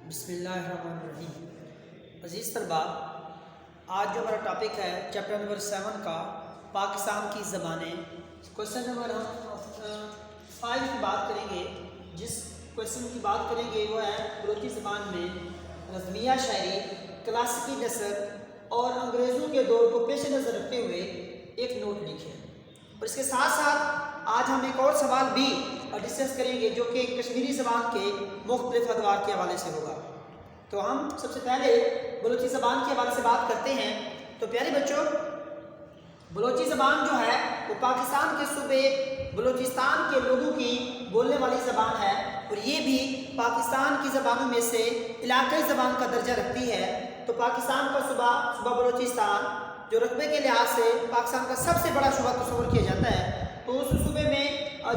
بسم اللہ الرحمن الرحیم۔ عزیز طلباء، آج جو ہمارا ٹاپک ہے چیپٹر نمبر 7 کا پاکستان کی زبانیں، کویشچن نمبر ہم 5 کی بات کریں گے۔ جس کویشچن کی بات کریں گے وہ ہے بلوچی زبان میں نظمیہ شاعری، کلاسیکی نثر اور انگریزوں کے دور کو پیش نظر رکھتے ہوئے ایک نوٹ لکھیں۔ اور اس کے ساتھ ساتھ آج ہم ایک اور سوال بھی ڈسکس کریں گے جو کہ کشمیری زبان کے مختلف ادوار کے حوالے سے ہوگا۔ تو ہم سب سے پہلے بلوچی زبان کے حوالے سے بات کرتے ہیں۔ تو پیارے بچوں، بلوچی زبان جو ہے وہ پاکستان کے صوبے بلوچستان کے لوگوں کی بولنے والی زبان ہے، اور یہ بھی پاکستان کی زبانوں میں سے علاقائی زبان کا درجہ رکھتی ہے۔ تو پاکستان کا صوبہ بلوچستان جو رقبے کے لحاظ سے پاکستان کا سب سے بڑا صوبہ تصور کیا جاتا ہے، تو اس صوبے میں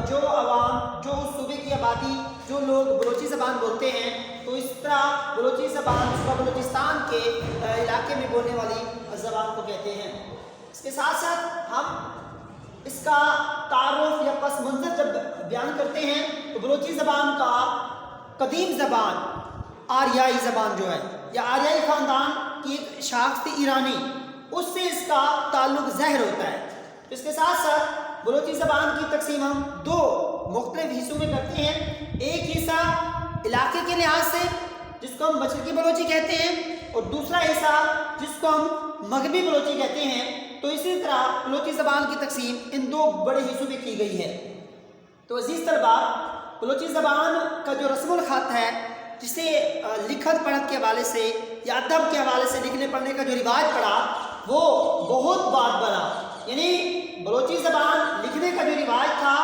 جو عوام، جو اس صوبے کی آبادی، جو لوگ بلوچی زبان بولتے ہیں، تو اس طرح بلوچی زبان صوبہ بلوچستان کے علاقے میں بولنے والی زبان کو کہتے ہیں۔ اس کے ساتھ ساتھ ہم اس کا تعارف یا پس منظر جب بیان کرتے ہیں تو بلوچی زبان کا قدیم زبان آریائی زبان جو ہے یا آریائی خاندان کی ایک شاخ تھی ایرانی، اس سے اس کا تعلق ظاہر ہوتا ہے۔ اس کے ساتھ ساتھ بلوچی زبان کی تقسیم ہم دو مختلف حصوں میں کرتے ہیں۔ ایک حصہ علاقے کے لحاظ سے جس کو ہم مشرقی بلوچی کہتے ہیں، اور دوسرا حصہ جس کو ہم مغربی بلوچی کہتے ہیں۔ تو اسی طرح بلوچی زبان کی تقسیم ان دو بڑے حصوں میں کی گئی ہے۔ تو عزیز طلباء، بلوچی زبان کا جو رسم الخط ہے، جسے لکھت پڑھت کے حوالے سے یا ادب کے حوالے سے لکھنے پڑھنے کا جو رواج پڑا، وہ بہت بعد بنا۔ یعنی بلوچی زبان لکھنے کا جو رواج تھا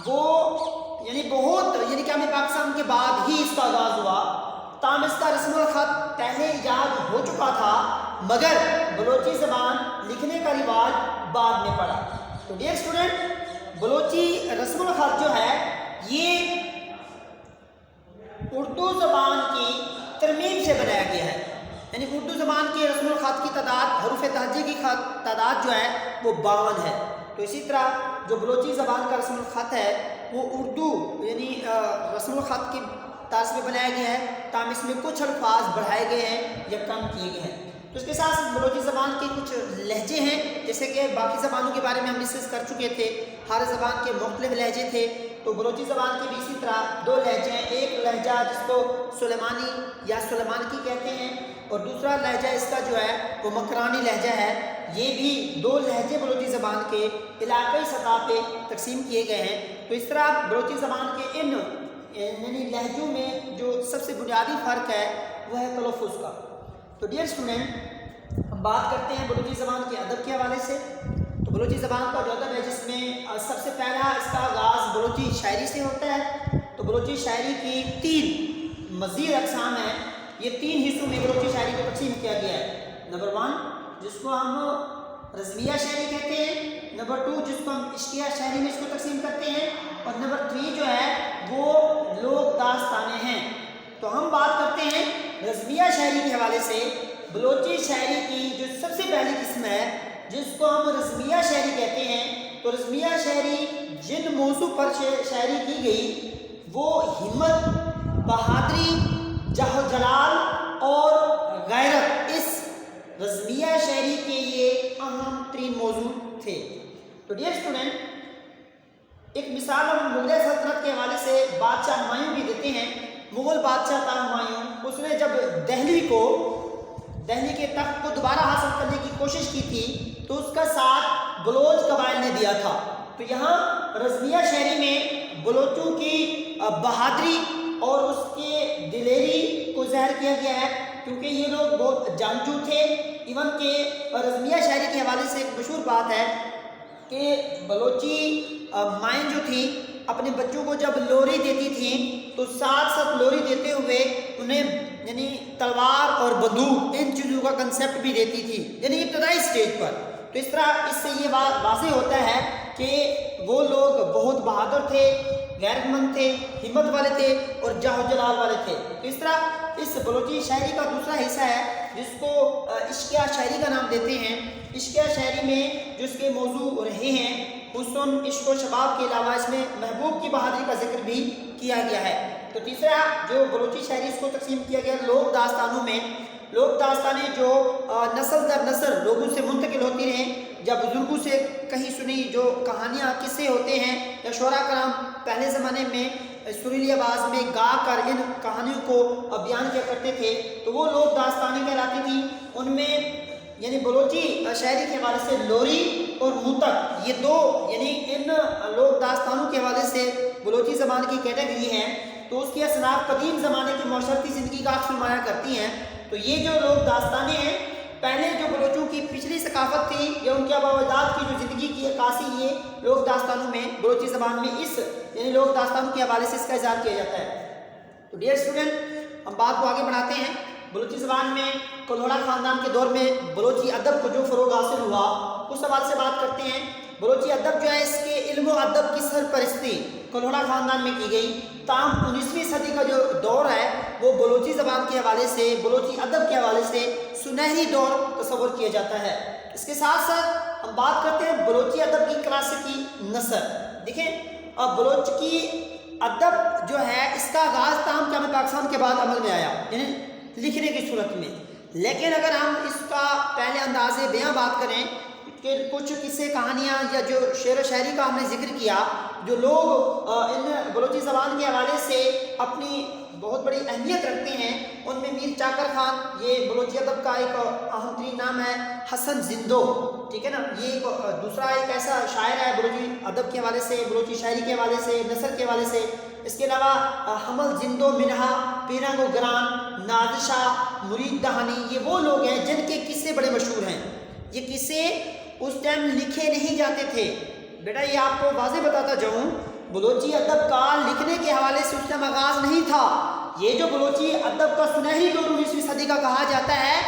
وہ یعنی کہ ہمیں پاکستان کے بعد ہی اس کا آغاز ہوا۔ تاہم اس کا رسم الخط پہلے ایجاد ہو چکا تھا، مگر بلوچی زبان لکھنے کا رواج بعد میں پڑا۔ تو ڈیئر اسٹوڈنٹ، بلوچی رسم الخط جو ہے یہ اردو زبان کی ترمیم سے بنایا گیا ہے۔ یعنی اردو زبان کے رسم الخط کی تعداد، حروف تہجی کی تعداد جو ہے وہ 52 ہے۔ تو اسی طرح جو بلوچی زبان کا رسم الخط ہے وہ اردو یعنی رسم الخط کی طرز میں بنایا گیا ہے، تاہم اس میں کچھ الفاظ بڑھائے گئے ہیں یا کم کیے گئے ہیں۔ تو اس کے ساتھ بلوچی زبان کے کچھ لہجے ہیں، جیسے کہ باقی زبانوں کے بارے میں ہم ڈسکس کر چکے تھے، ہر زبان کے مختلف لہجے تھے۔ تو بلوچی زبان کے بھی اسی طرح دو لہجے ہیں، ایک لہجہ جس کو سلیمانی یا سلیمانکی کہتے ہیں، اور دوسرا لہجہ اس کا جو ہے وہ مکرانی لہجہ ہے۔ یہ بھی دو لہجے بلوچی زبان کے علاقائی سطح پہ تقسیم کیے گئے ہیں۔ تو اس طرح بلوچی زبان کے ان یعنی لہجوں میں جو سب سے بنیادی فرق ہے وہ ہے تلفظ کا۔ تو ڈیئر اسٹوڈنٹ، ہم بات کرتے ہیں بلوچی زبان کے ادب کے حوالے سے۔ تو بلوچی زبان کا جو ادب ہے جس میں سب سے پہلا اس کا آغاز بلوچی شاعری سے ہوتا ہے۔ تو بلوچی شاعری کی 3 مزید اقسام ہیں۔ یہ 3 حصوں میں بلوچی شاعری کو تقسیم کیا گیا ہے۔ نمبر 1 جس کو ہم رضمیہ شاعری کہتے ہیں، نمبر 2 جس کو ہم عشقیہ شاعری میں اس کو تقسیم کرتے ہیں، اور نمبر 3 جو ہے وہ لوک داستانیں ہیں۔ تو ہم بات کرتے ہیں رضمیہ شاعری کے حوالے سے۔ بلوچی شاعری کی جو سب سے پہلی قسم ہے جس کو ہم رضمیہ شاعری کہتے ہیں، تو رضمیہ شاعری جن موضوع پر شاعری کی گئی وہ ہمت، بہادری، جاہ و جلال اور غیرت، اس رضمیہ شاعری کے یہ اہم ترین موضوع تھے۔ تو ڈیئر اسٹوڈنٹ، ایک مثال ہم مغلیہ سلطنت کے حوالے سے بادشاہ ہمایوں بھی دیتے ہیں۔ مغل بادشاہ تھا ہمایوں، اس نے جب دہلی کے تخت کو دوبارہ حاصل کرنے کی کوشش کی تھی تو اس کا ساتھ بلوچ قبائل نے دیا تھا۔ تو یہاں رضمیہ شاعری میں بلوچوں کی بہادری اور اس کے دلیری کو ظاہر کیا گیا ہے، کیونکہ یہ لوگ بہت جنگجو تھے۔ ایون کہ رضمیہ شاعری کے حوالے سے ایک مشہور بات ہے کہ بلوچی مائیں جو تھیں اپنے بچوں کو جب لوری دیتی تھیں تو ساتھ لوری دیتے ہوئے انہیں یعنی تلوار اور بندوق ان چیزوں کا کنسیپٹ بھی دیتی تھی، یعنی ابتدائی سٹیج پر۔ تو اس طرح اس سے یہ واضح ہوتا ہے کہ وہ لوگ بہت بہادر تھے، غیرت مند تھے، ہمت والے تھے اور جاہ و جلال والے تھے۔ تو اس طرح اس بلوچی شاعری کا دوسرا حصہ ہے جس کو عشقیہ شاعری کا نام دیتے ہیں۔ عشقیہ شاعری میں جو اس کے موضوع رہے ہیں حسن، عشق و شباب کے علاوہ اس میں محبوب کی بہادری کا ذکر بھی کیا گیا ہے۔ تو تیسرا جو بلوچی شاعری اس کو تقسیم کیا گیا لوک داستانوں میں. لوک داستانیں جو نسل در نسل لوگوں سے منتقل ہوتی رہیں یا بزرگوں سے کہیں سنی جو کہانیاں قصے ہوتے ہیں یا شعراء کرام پہلے زمانے میں سریلی آواز میں گا کر ان کہانیوں کو بیان کیا کرتے تھے تو وہ لوک داستانیں کہلاتی تھیں. ان میں یعنی بلوچی شاعری کے حوالے سے لوری اور موتک یہ دو یعنی ان لوک داستانوں کے حوالے سے بلوچی زبان کی کیٹیگری ہیں. تو اس کی اصناف قدیم زمانے کی معاشرتی زندگی کا عکس نمایاں کرتی ہیں. تو یہ جو لوک داستانیں ہیں پہلے جو بلوچوں کی پچھلی ثقافت تھی یا ان کے آباء و اجداد کی جو زندگی کی عکاسی یہ لوک داستانوں میں بلوچی زبان میں اس یعنی لوک داستانوں کے حوالے سے اس کا اظہار کیا جاتا ہے. تو ڈیئر اسٹوڈنٹ ہم بات کو آگے بڑھاتے ہیں. بلوچی زبان میں کلہوڑا خاندان کے دور میں بلوچی ادب کو جو فروغ حاصل ہوا اس حوالے سے بات کرتے ہیں. بلوچی ادب جو ہے اس کے علم و ادب کی سرپرستی کلہوڑا خاندان میں کی گئی. تاہم 19ویں صدی کا جو دور ہے وہ بلوچی زبان کے حوالے سے بلوچی ادب کے حوالے سے سنہری دور تصور کیا جاتا ہے. اس کے ساتھ ساتھ ہم بات کرتے ہیں بلوچی ادب کی کلاسیکی نثر. دیکھیں بلوچ کی ادب جو ہے اس کا آغاز تاہم قیام پاکستان کے بعد عمل میں آیا یعنی لکھنے کی صورت میں. لیکن اگر ہم اس کا پہلے انداز بیاں بات کریں کہ کچھ قصے کہانیاں یا جو شعر و شاعری کا ہم نے ذکر کیا جو لوگ ان بلوچی زبان کے حوالے سے اپنی بہت بڑی اہمیت رکھتے ہیں ان میں میر چاکر خان یہ بلوچی ادب کا ایک اہم ترین نام ہے. حسن زندو ٹھیک ہے نا یہ ایک دوسرا ایک ایسا شاعر ہے بلوچی ادب کے حوالے سے بلوچی شاعری کے حوالے سے نثر کے حوالے سے. اس کے علاوہ حمل زندو منہا پیرنگ و گران نادر شاہ مرید دہانی یہ وہ لوگ ہیں جن کے قصے بڑے مشہور ہیں. یہ قصے اس ٹائم لکھے نہیں جاتے تھے. بیٹا یہ آپ کو واضح بتاتا جاؤں بلوچی ادب کا لکھنے کے حوالے سے اس ٹائم آغاز نہیں تھا. یہ جو بلوچی ادب کا سنہری دور 19ویں صدی کا کہا جاتا ہے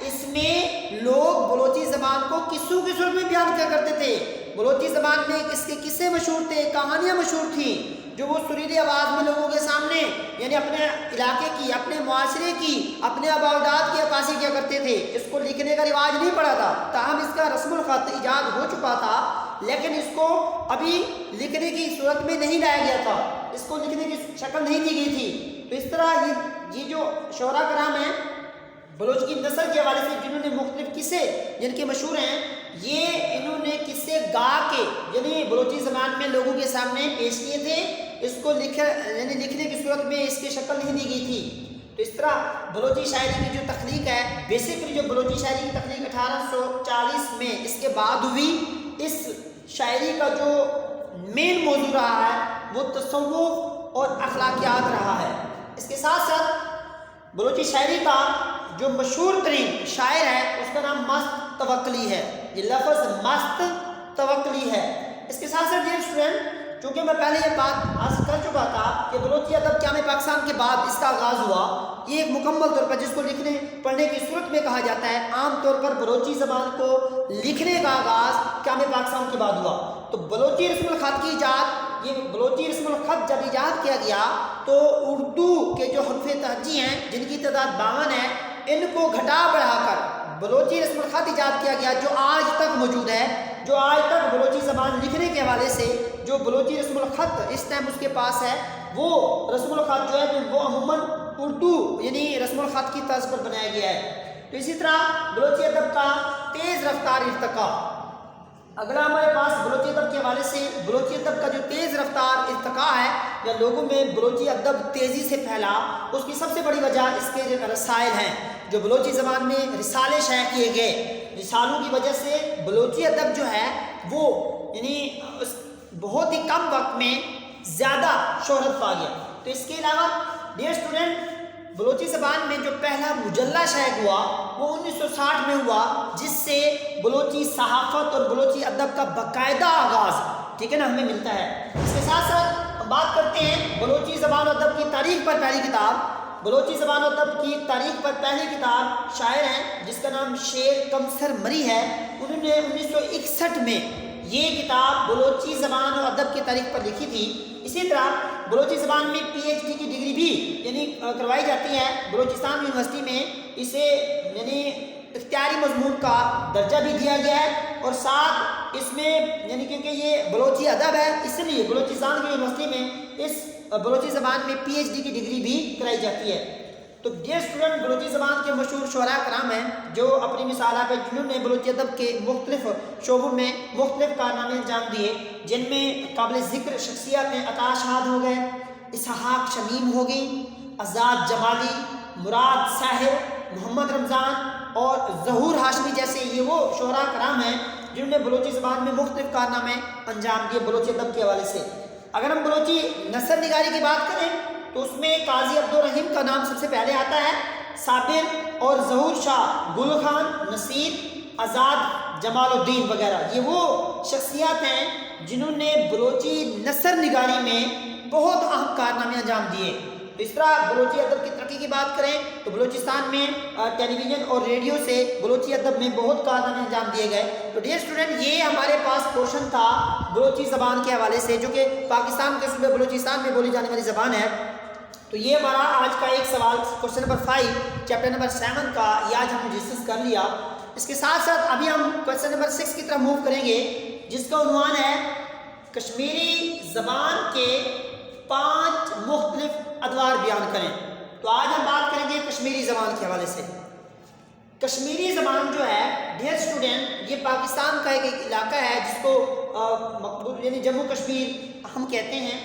اس میں لوگ بلوچی زبان کو قصوں کی صورت میں بیان کیا کرتے تھے. بلوچی زبان میں اس کے قصے مشہور تھے کہانیاں مشہور تھیں جو وہ سریلی آواز میں لوگوں کے سامنے یعنی اپنے علاقے کی اپنے معاشرے کی اپنے آباء و اجداد کی عکاسی کیا کرتے تھے. اس کو لکھنے کا رواج نہیں پڑا تھا تاہم اس کا رسم الخط ایجاد ہو چکا تھا لیکن اس کو ابھی لکھنے کی صورت میں نہیں لایا گیا تھا. اس کو لکھنے کی شکل نہیں دی گئی تھی. تو اس طرح یہ جو شعراء کرام ہیں بلوچ کی نثر کے حوالے سے جنہوں نے مختلف قصے جن کے مشہور ہیں یہ انہوں نے قصے گا کے یعنی بلوچی زبان میں لوگوں کے سامنے پیش کیے تھے. اس کو یعنی لکھنے کی صورت میں اس کی شکل نہیں دی گئی تھی. تو اس طرح بلوچی شاعری کی جو تخلیق ہے بیسیکلی جو بلوچی شاعری کی تخلیق 1840 میں اس کے بعد ہوئی. اس شاعری کا جو مین موضوع رہا ہے وہ تصوف اور اخلاقیات رہا ہے. اس کے ساتھ ساتھ بلوچی شاعری کا جو مشہور ترین شاعر ہے اس کا نام مست توکلی ہے. یہ لفظ مست توکلی ہے. اس کے ساتھ ساتھ اسٹوڈنٹ چونکہ میں پہلے یہ بات عرض کر چکا تھا کہ بلوچی ادب قیام پاکستان کے بعد اس کا آغاز ہوا. یہ ایک مکمل طور پر جس کو لکھنے پڑھنے کی صورت میں کہا جاتا ہے عام طور پر بلوچی زبان کو لکھنے کا آغاز قیام پاکستان کے بعد ہوا. تو بلوچی رسم الخط کی ایجاد یہ بلوچی رسم الخط جب ایجاد کیا گیا تو اردو کے جو حروف تہجی ہیں جن کی تعداد 52 ہے ان کو گھٹا بڑھا کر بلوچی رسم الخط ایجاد کیا گیا جو آج تک موجود ہے. جو آج تک بلوچی زبان لکھنے کے حوالے سے جو بلوچی رسم الخط اس ٹائم اس کے پاس ہے وہ رسم الخط جو ہے وہ عموماً اردو یعنی رسم الخط کی طرز پر بنایا گیا ہے. تو اسی طرح بلوچی ادب کا تیز رفتار ارتقاء اگلا ہمارے پاس بلوچی ادب کے حوالے سے بلوچی ادب کا جو تیز رفتار ارتقاء ہے یا لوگوں میں بلوچی ادب تیزی سے پھیلا اس کی سب سے بڑی وجہ اس کے جو رسائل ہیں جو بلوچی زبان میں رسالے شائع کیے گئے. رسالوں کی وجہ سے بلوچی ادب جو ہے وہ یعنی بہت ہی کم وقت میں زیادہ شہرت پا گیا. تو اس کے علاوہ ڈیئر اسٹوڈنٹ بلوچی زبان میں جو پہلا مجلہ شائع ہوا وہ 1960 میں ہوا جس سے بلوچی صحافت اور بلوچی ادب کا باقاعدہ آغاز ٹھیک ہے نا ہمیں ملتا ہے. اس کے ساتھ ساتھ ہم بات کرتے ہیں بلوچی زبان و ادب کی تاریخ پر پہلی کتاب. بلوچی زبان و ادب کی تاریخ پر پہلی کتاب شاعر ہیں جس کا نام شیر کمسر مری ہے. انہوں نے 1961 میں یہ کتاب بلوچی زبان و ادب کی تاریخ پر لکھی تھی. اسی طرح بلوچی زبان میں پی ایچ ڈی کی ڈگری بھی یعنی کروائی جاتی ہے بلوچستان یونیورسٹی میں. اسے یعنی اختیاری مضمون کا درجہ بھی دیا گیا ہے اور ساتھ اس میں یعنی کیونکہ یہ بلوچی ادب ہے اس لیے بلوچستان کی یونیورسٹی میں اس بلوچی زبان میں PhD کی ڈگری بھی کرائی جاتی ہے۔ تو ڈیئر اسٹوڈنٹ، بلوچی زبان کے مشہور شعراء کرام ہیں جو اپنی مثالات پہ جنہوں نے بلوچی ادب کے مختلف شعبوں میں مختلف کارنامے انجام دیے، جن میں قابل ذکر شخصیات ہیں عطا شاد ہو گئے، اسحاق شمیم ہو گئی، آزاد جمالی، مراد ساحر، محمد رمضان اور ظہور ہاشمی جیسے یہ وہ شعراء کرام ہیں جنہوں نے بلوچی زبان میں مختلف کارنامے انجام دیے بلوچی ادب کے حوالے سے۔ اگر ہم بلوچی نثر نگاری کی بات کریں تو اس میں قاضی عبدالرحیم کا نام سب سے پہلے آتا ہے، صابر اور ظہور شاہ، گل خان، نصیر، آزاد جمال الدین وغیرہ یہ وہ شخصیات ہیں جنہوں نے بلوچی نثر نگاری میں بہت اہم کارنامے انجام دیے۔ تو اس طرح بلوچی ادب کی ترقی کی بات کریں تو بلوچستان میں ٹیلی ویژن اور ریڈیو سے بلوچی ادب میں بہت کارنامے انجام دیے گئے۔ تو ڈیئر اسٹوڈنٹ، یہ ہمارے پاس پورشن تھا بلوچی زبان کے حوالے سے جو کہ پاکستان کے صوبے بلوچستان میں بولی جانے والی زبان ہے۔ تو یہ ہمارا آج کا ایک سوال کوشچن نمبر 5 چیپٹر نمبر 7 کا یہ آج ہم نے ڈسکس کر لیا۔ اس کے ساتھ ساتھ ابھی ہم کوشچن نمبر 6 کی طرف موو کریں گے جس کا عنوان ہے کشمیری زبان کے 5 مختلف ادوار بیان کریں۔ تو آج ہم بات کریں گے کشمیری زبان کے حوالے سے۔ کشمیری زبان جو ہے ڈیئر اسٹوڈنٹ یہ پاکستان کا ایک علاقہ ہے جس کو مقبول یعنی جموں کشمیر ہم کہتے ہیں۔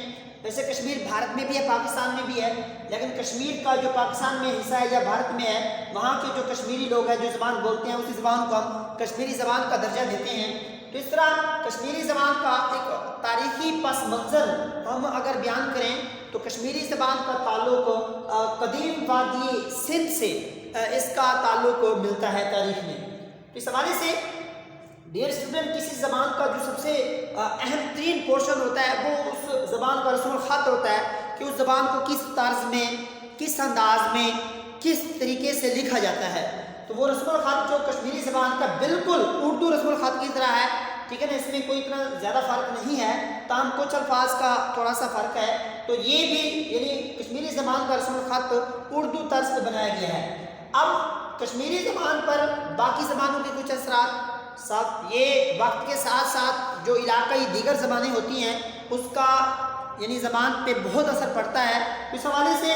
ویسے کشمیر بھارت میں بھی ہے، پاکستان میں بھی ہے، لیکن کشمیر کا جو پاکستان میں حصہ ہے یا بھارت میں ہے وہاں کے جو کشمیری لوگ ہیں جو زبان بولتے ہیں اسی زبان کو ہم کشمیری زبان کا درجہ دیتے ہیں۔ تو اس طرح کشمیری زبان کا ایک تاریخی پس منظر ہم اگر بیان کریں تو کشمیری زبان کا تعلق قدیم وادی سندھ سے اس کا تعلق ملتا ہے تاریخ میں۔ تو اس حوالے سے ڈیئر اسٹوڈنٹ کسی زبان کا جو سب سے اہم ترین پورشن ہوتا ہے وہ اس زبان کا رسم الخط ہوتا ہے کہ اس زبان کو کس طرز میں، کس انداز میں، کس طریقے سے لکھا جاتا ہے۔ تو وہ رسم الخط جو کشمیری زبان کا بالکل اردو رسم الخط کی طرح ہے، ٹھیک ہے نا، اس میں کوئی اتنا زیادہ فرق نہیں ہے، تاہم کچھ الفاظ کا تھوڑا سا فرق ہے۔ تو یہ بھی یعنی کشمیری زبان کا رسم الخط اردو طرز پہ بنایا گیا ہے۔ اب کشمیری زبان پر باقی زبانوں کے کچھ اثرات یہ وقت کے ساتھ ساتھ جو علاقائی دیگر زبانیں ہوتی ہیں اس کا یعنی زبان پہ بہت اثر پڑتا ہے۔ اس حوالے سے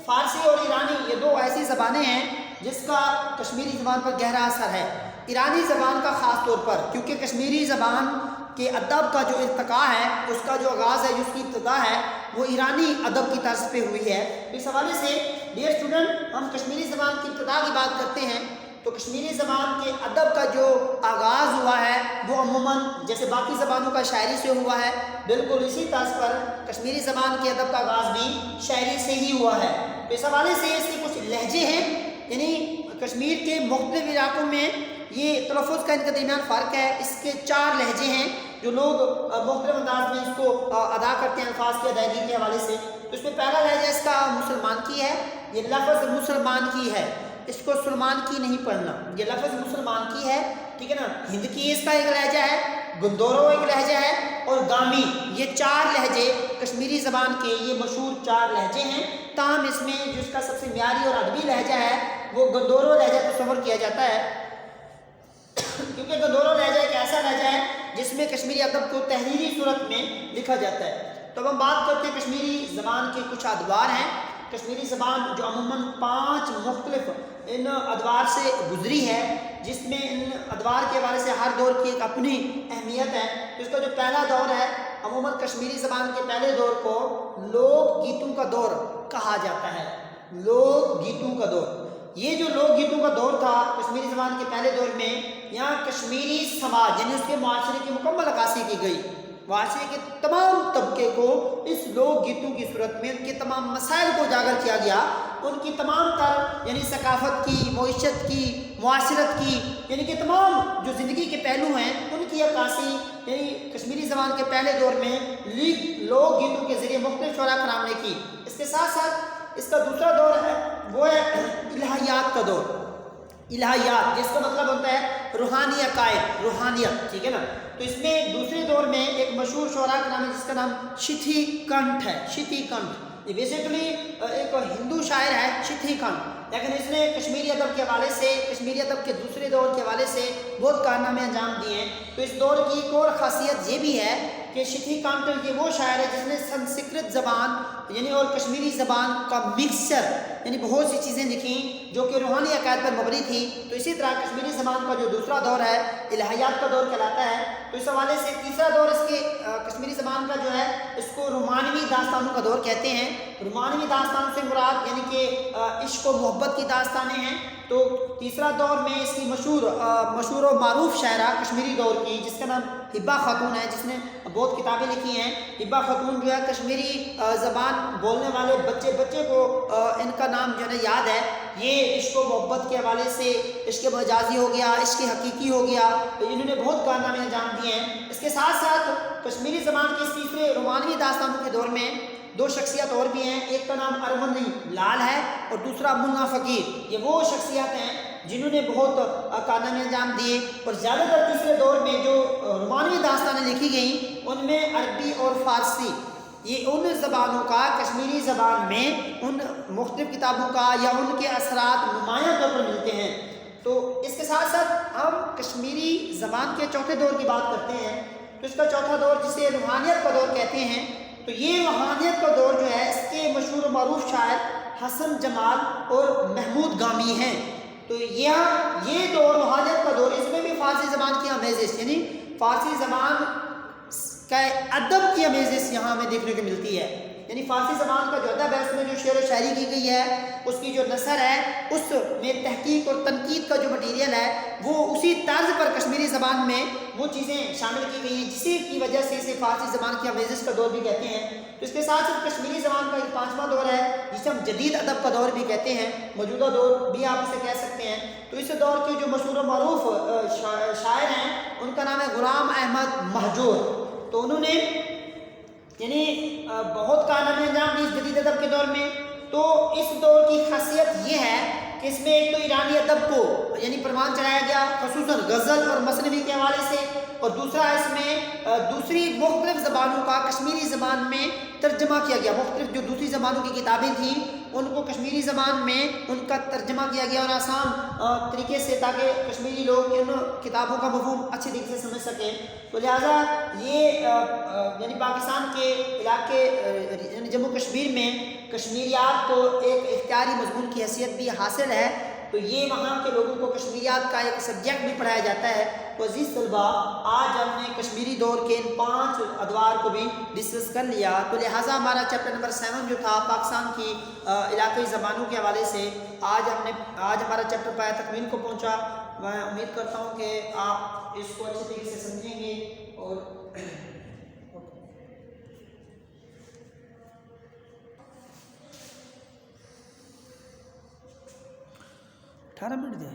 فارسی اور ایرانی یہ دو ایسی زبانیں ہیں جس کا کشمیری زبان پر گہرا اثر ہے۔ ایرانی زبان کا خاص طور پر کیونکہ کشمیری زبان کے ادب کا جو ارتقاء ہے، اس کا جو آغاز ہے، جس کی ابتدا ہے وہ ایرانی ادب کی طرز پہ ہوئی ہے۔ اس حوالے سے ڈیئر اسٹوڈنٹ ہم کشمیری زبان کی ابتدا کی بات کرتے ہیں تو کشمیری زبان کے ادب کا جو آغاز ہوا ہے وہ عموماً جیسے باقی زبانوں کا شاعری سے ہوا ہے، بالکل اسی طرز پر کشمیری زبان کے ادب کا آغاز بھی شاعری سے ہی ہوا ہے۔ تو اس حوالے سے اس کے کچھ لہجے ہیں، یعنی کشمیر کے مختلف علاقوں میں یہ تلفظ کا ان کے درمیان فرق ہے۔ اس کے 4 لہجے ہیں جو لوگ مختلف انداز میں اس کو ادا کرتے ہیں الفاظ کی ادائیگی کے حوالے سے۔ تو اس میں پہلا لہجہ اس کا مسلمان کی ہے، یہ لفظ مسلمان کی ہے، اس کو سلمان کی نہیں پڑھنا، یہ لفظ مسلمان کی ہے، ٹھیک ہے نا۔ ہند کی اس کا ایک لہجہ ہے، گندورو ایک لہجہ ہے اور گامی، یہ 4 لہجے کشمیری زبان کے یہ مشہور 4 لہجے ہیں۔ تاہم اس میں جو اس کا سب سے معیاری اور ادبی لہجہ ہے وہ گندورو لہجہ تصور کیا جاتا ہے، کیونکہ گندورو لہجہ ایک ایسا لہجہ ہے جس میں کشمیری ادب کو تحریری صورت میں لکھا جاتا ہے۔ تو اب ہم بات کرتے ہیں کشمیری زبان کے کچھ ادوار ہیں۔ کشمیری زبان جو عموماً 5 مختلف ان ادوار سے گزری ہے، جس میں ان ادوار کے حوالے سے ہر دور کی ایک اپنی اہمیت ہے۔ اس کا جو پہلا دور ہے عموماً کشمیری زبان کے پہلے دور کو لوک گیتوں کا دور کہا جاتا ہے۔ لوک گیتوں کا دور، یہ جو لوک گیتوں کا دور تھا کشمیری زبان کے پہلے دور میں، یہاں کشمیری سماج یعنی اس کے معاشرے کی مکمل عکاسی کی گئی۔ معاشرے کے تمام طبقے کو اس لوک گیتوں کی صورت میں ان کے تمام مسائل کو اجاگر کیا گیا، ان کی تمام تر یعنی ثقافت کی، معیشت کی، معاشرت کی، یعنی کہ تمام جو زندگی کے پہلو ہیں ان کی عکاسی یعنی کشمیری زبان کے پہلے دور میں لوک گیتوں کے ذریعے مختلف شعراء کرام نے کی۔ اس کے ساتھ ساتھ اس کا دوسرا دور ہے وہ ہے الہیات کا دور۔ الہیات جس کا مطلب ہوتا ہے روحانی عقائد، روحانیت، ٹھیک ہے نا۔ تو اس میں دوسرے دور میں ایک مشہور شعراء کا نام ہے جس کا نام شتھی کنٹھ ہے۔ شتھی کنٹھ یہ بیسیکلی ایک ہندو شاعر ہے شتھی کنٹھ، لیکن اس نے کشمیری ادب کے حوالے سے، کشمیری ادب کے دوسرے دور کے حوالے سے بہت کارنامے انجام دیے ہیں۔ تو اس دور کی ایک اور خاصیت یہ بھی ہے کہ شتھی کانٹل یہ وہ شاعر ہے جس نے سنسکرت زبان یعنی اور کشمیری زبان کا مکسچر یعنی بہت سی چیزیں لکھیں جو کہ روحانی عقائد پر مبنی تھی. تو اسی طرح کشمیری زبان کا جو دوسرا دور ہے الہیات کا دور کہلاتا ہے. تو اس حوالے سے تیسرا دور اس کے کشمیری زبان کا جو ہے اس کو رومانوی داستانوں کا دور کہتے ہیں. رومانوی داستان سے مراد یعنی کہ عشق و محبت کی داستانیں ہیں. تو تیسرا دور میں اس کی مشہور و معروف شاعرہ کشمیری دور کی جس کا نام حبہ خاتون ہے جس نے بہت کتابیں لکھی ہیں. حبہ خاتون جو ہے کشمیری زبان بولنے والے بچے کو ان کا نام جو ہے نا یاد ہے. یہ عشق و محبت کے حوالے سے عشق مجازی ہو گیا, عشق حقیقی ہو گیا, انہوں نے بہت کارنامے انجام دیے ہیں. اس کے ساتھ ساتھ کشمیری زبان کے اس تیسرے رومانوی داستانوں کے دور میں دو شخصیت اور بھی ہیں. ایک کا نام ارمنی لال ہے اور دوسرا منا فقیر. یہ وہ شخصیات ہیں جنہوں نے بہت کارنامے انجام دیے. اور زیادہ تر تیسرے دور میں جو رومانوی داستانیں لکھی گئیں ان میں عربی اور فارسی یہ ان زبانوں کا کشمیری زبان میں ان مختلف کتابوں کا یا ان کے اثرات نمایاں طور پر ملتے ہیں. تو اس کے ساتھ ساتھ ہم کشمیری زبان کے چوتھے دور کی بات کرتے ہیں. تو اس کا چوتھا دور جسے روحانیت کا دور کہتے ہیں. تو یہ روحانیت کا دور جو ہے اس کے مشہور و معروف شاعر حسن جمال اور محمود گامی ہیں. تو یہ دور روحانیت کا دور, اس میں بھی فارسی زبان کی آمیزش یعنی فارسی زبان کا ادب کی آمیزش یہاں ہمیں دیکھنے کو ملتی ہے. یعنی فارسی زبان کا جو ادب ہے اس میں جو شعر و شاعری کی گئی ہے اس کی جو نثر ہے اس میں تحقیق اور تنقید کا جو مٹیریل ہے وہ اسی طرز پر کشمیری زبان میں وہ چیزیں شامل کی گئی ہیں جسی کی وجہ سے اسے فارسی زبان کی آمیزش کا دور بھی کہتے ہیں. تو اس کے ساتھ ساتھ کشمیری زبان کا ایک پانچواں دور ہے جسے ہم جدید ادب کا دور بھی کہتے ہیں, موجودہ دور بھی آپ اسے کہہ سکتے ہیں. تو اس دور کے جو مشہور و معروف شاعر ہیں ان کا نام ہے غلام احمد مہجور. تو انہوں نے یعنی بہت کارنامے انجام دی اس جدید ادب کے دور میں. تو اس دور کی خاصیت یہ ہے کہ اس میں ایک تو ایرانی ادب کو یعنی پروان چڑھایا گیا خصوصاً غزل اور مثنوی کے حوالے سے, اور دوسرا اس میں دوسری مختلف زبانوں کا کشمیری زبان میں ترجمہ کیا گیا. مختلف جو دوسری زبانوں کی کتابیں تھیں ان کو کشمیری زبان میں ان کا ترجمہ کیا گیا اور آسان طریقے سے تاکہ کشمیری لوگ ان کتابوں کا مفہوم اچھے طریقے سے سمجھ سکیں. تو لہٰذا یہ یعنی پاکستان کے علاقے یعنی جموں کشمیر میں کشمیریات کو ایک اختیاری مضمون کی حیثیت بھی حاصل ہے. تو یہ وہاں کے لوگوں کو کشمیریات کا ایک سبجیکٹ بھی پڑھایا جاتا ہے. تو عزیز طلباء آج ہم نے کشمیری دور کے ان 5 ادوار کو بھی ڈسکس کر لیا. تو لہٰذا ہمارا چیپٹر نمبر 7 جو تھا پاکستان کی علاقائی زبانوں کے حوالے سے آج ہمارا چیپٹر پایا تکمیل کو پہنچا. میں امید کرتا ہوں کہ آپ اس کو اچھے طریقے سے سمجھیں گے. اور 18 منٹ دے